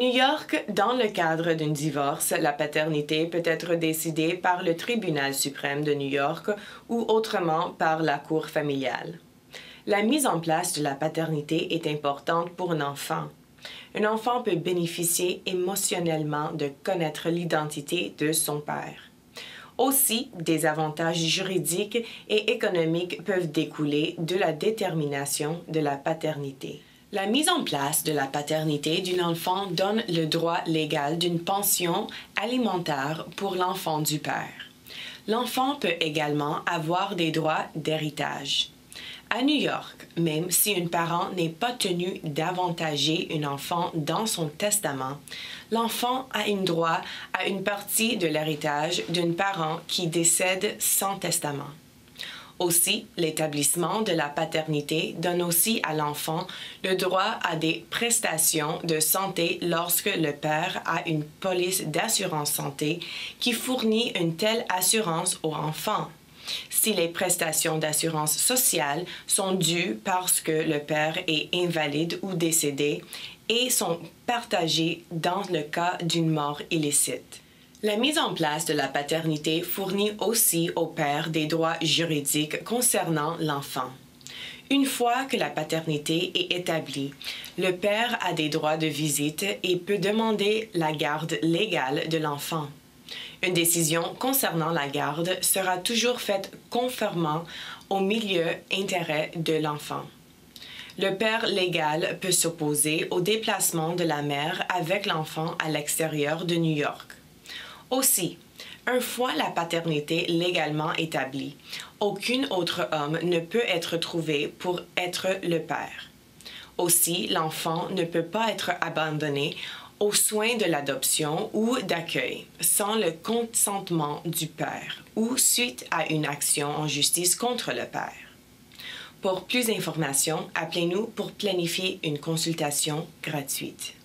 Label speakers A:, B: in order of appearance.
A: New York, dans le cadre d'un divorce, la paternité peut être décidée par le tribunal suprême de New York ou autrement par la cour familiale. La mise en place de la paternité est importante pour un enfant. Un enfant peut bénéficier émotionnellement de connaître l'identité de son père. Aussi, des avantages juridiques et économiques peuvent découler de la détermination de la paternité. La mise en place de la paternité d'un enfant donne le droit légal d'une pension alimentaire pour l'enfant du père. L'enfant peut également avoir des droits d'héritage. À New York, même si un parent n'est pas tenu d'avantager un enfant dans son testament, l'enfant a un droit à une partie de l'héritage d'un parent qui décède sans testament. Aussi, l'établissement de la paternité donne aussi à l'enfant le droit à des prestations de santé lorsque le père a une police d'assurance santé qui fournit une telle assurance au enfant. Si les prestations d'assurance sociale sont dues parce que le père est invalide ou décédé et sont partagées dans le cas d'une mort illicite. La mise en place de la paternité fournit aussi au père des droits juridiques concernant l'enfant. Une fois que la paternité est établie, le père a des droits de visite et peut demander la garde légale de l'enfant. Une décision concernant la garde sera toujours faite conformément au milieu intérêt de l'enfant. Le père légal peut s'opposer au déplacement de la mère avec l'enfant à l'extérieur de New York. Aussi, une fois la paternité légalement établie, aucun autre homme ne peut être trouvé pour être le père. Aussi, l'enfant ne peut pas être abandonné aux soins de l'adoption ou d'accueil sans le consentement du père ou suite à une action en justice contre le père. Pour plus d'informations, appelez-nous pour planifier une consultation gratuite.